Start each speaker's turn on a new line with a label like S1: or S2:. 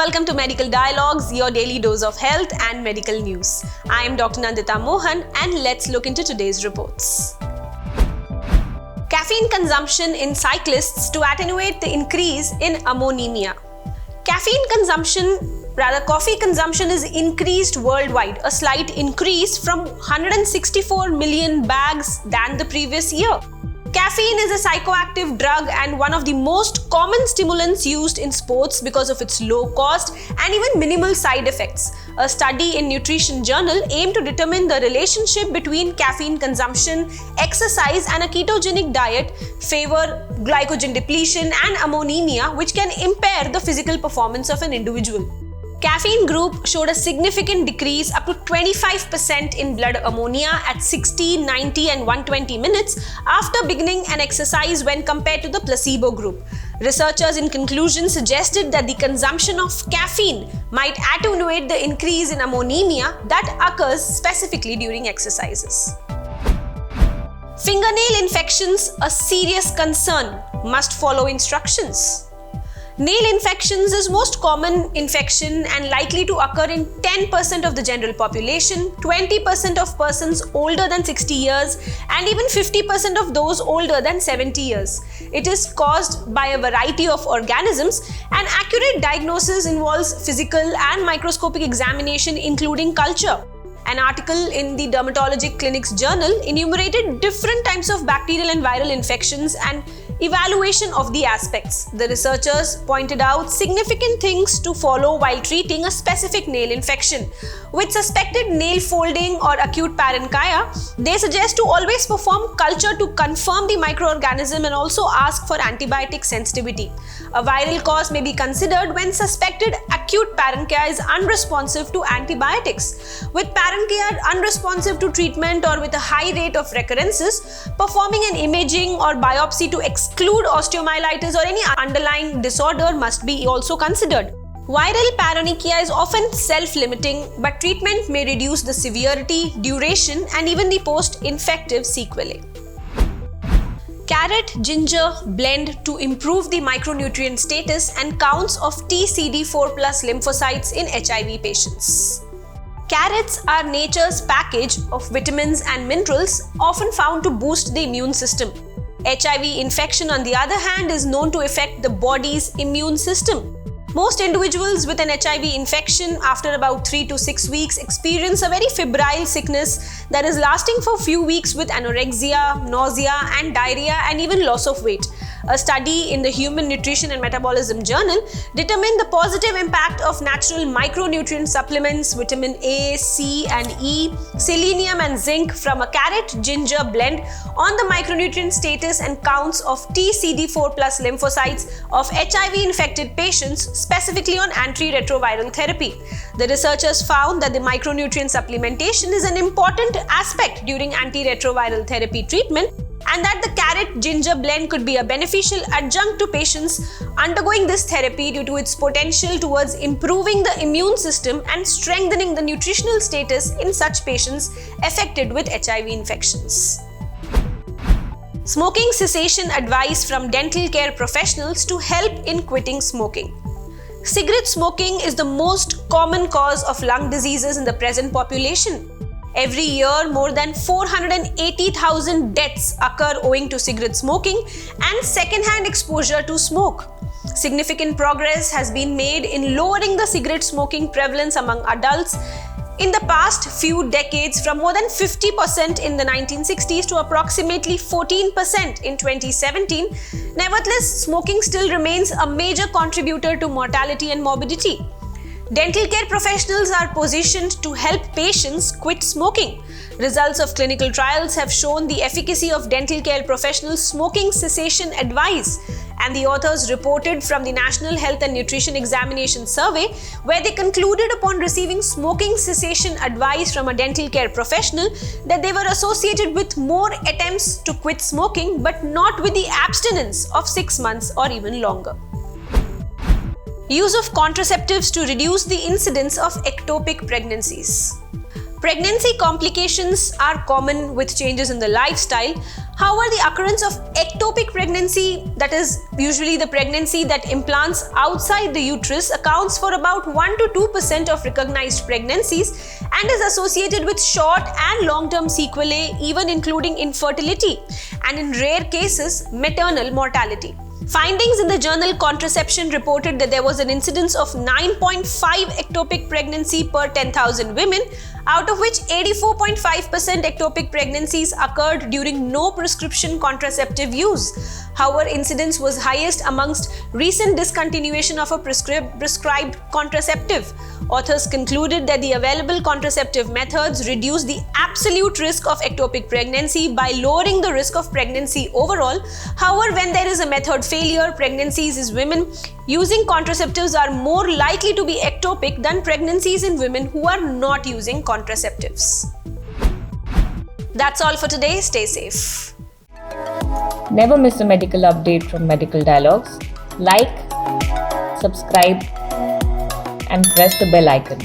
S1: welcome to Medical Dialogues, your daily dose of health and medical news. I am Dr. Nandita Mohan and let's look into today's reports. Caffeine consumption in cyclists to attenuate the increase in ammonemia. Coffee consumption is increased worldwide, a slight increase from 164 million bags than the previous year. Caffeine is a psychoactive drug and one of the most common stimulants used in sports because of its low cost and even minimal side effects. A study in Nutrition Journal aimed to determine the relationship between caffeine consumption, exercise and a ketogenic diet favor glycogen depletion and ammonemia, which can impair the physical performance of an individual. Caffeine group showed a significant decrease up to 25% in blood ammonia at 60, 90 and 120 minutes after beginning an exercise when compared to the placebo group. Researchers in conclusion suggested that the consumption of caffeine might attenuate the increase in ammonemia that occurs specifically during exercises. Fingernail infections, a serious concern. Must follow instructions. Nail infections is most common infection and likely to occur in 10% of the general population, 20% of persons older than 60 years and even 50% of those older than 70 years. It is caused by a variety of organisms and accurate diagnosis involves physical and microscopic examination including culture. An article in the Dermatologic Clinics Journal enumerated different types of bacterial and viral infections and evaluation of the aspects. The researchers pointed out significant things to follow while treating a specific nail infection. With suspected nail folding or acute parenchyma, they suggest to always perform culture to confirm the microorganism and also ask for antibiotic sensitivity. A viral cause may be considered when suspected acute parenchyma is unresponsive to antibiotics. With parenchyma unresponsive to treatment or with a high rate of recurrences, performing an imaging or biopsy to exclude osteomyelitis or any underlying disorder must be also considered. Viral parenchyma is often self-limiting, but treatment may reduce the severity, duration, and even the post-infective sequelae. Carrot ginger blend to improve the micronutrient status and counts of T CD4 plus lymphocytes in HIV patients. Carrots are nature's package of vitamins and minerals often found to boost the immune system. HIV infection, on the other hand, is known to affect the body's immune system. Most individuals with an HIV infection after about 3 to 6 weeks experience a very febrile sickness that is lasting for a few weeks with anorexia, nausea and diarrhea and even loss of weight. A study in the Human Nutrition and Metabolism Journal determined the positive impact of natural micronutrient supplements, vitamin A, C and E, selenium and zinc from a carrot ginger blend on the micronutrient status and counts of T CD4 plus lymphocytes of HIV infected patients, specifically on antiretroviral therapy. The researchers found that the micronutrient supplementation is an important aspect during antiretroviral therapy treatment and that the carrot ginger blend could be a beneficial adjunct to patients undergoing this therapy due to its potential towards improving the immune system and strengthening the nutritional status in such patients affected with HIV infections. Smoking cessation advice from dental care professionals to help in quitting smoking. Cigarette smoking is the most common cause of lung diseases in the present population. Every year, more than 480,000 deaths occur owing to cigarette smoking and second-hand exposure to smoke. Significant progress has been made in lowering the cigarette smoking prevalence among adults in the past few decades from more than 50% in the 1960s to approximately 14% in 2017. Nevertheless, smoking still remains a major contributor to mortality and morbidity. Dental care professionals are positioned to help patients quit smoking. Results of clinical trials have shown the efficacy of dental care professionals' smoking cessation advice, and the authors reported from the National Health and Nutrition Examination Survey, where they concluded upon receiving smoking cessation advice from a dental care professional that they were associated with more attempts to quit smoking, but not with the abstinence of 6 months or even longer. Use of contraceptives to reduce the incidence of ectopic pregnancies. Pregnancy complications are common with changes in the lifestyle. However, the occurrence of ectopic pregnancy, that is usually the pregnancy that implants outside the uterus, accounts for about 1 to 2% of recognized pregnancies and is associated with short and long-term sequelae, even including infertility and in rare cases, maternal mortality. Findings in the journal Contraception reported that there was an incidence of 9.5 ectopic pregnancy per 10,000 women, out of which 84.5% ectopic pregnancies occurred during no prescription contraceptive use. However, incidence was highest amongst recent discontinuation of a prescribed contraceptive. Authors concluded that the available contraceptive methods reduce the absolute risk of ectopic pregnancy by lowering the risk of pregnancy overall. However, when there is a method failure, pregnancies in women using contraceptives are more likely to be ectopic than pregnancies in women who are not using contraceptives. That's all for today. Stay safe.
S2: Never miss a medical update from Medical Dialogues. Like, subscribe, and press the bell icon.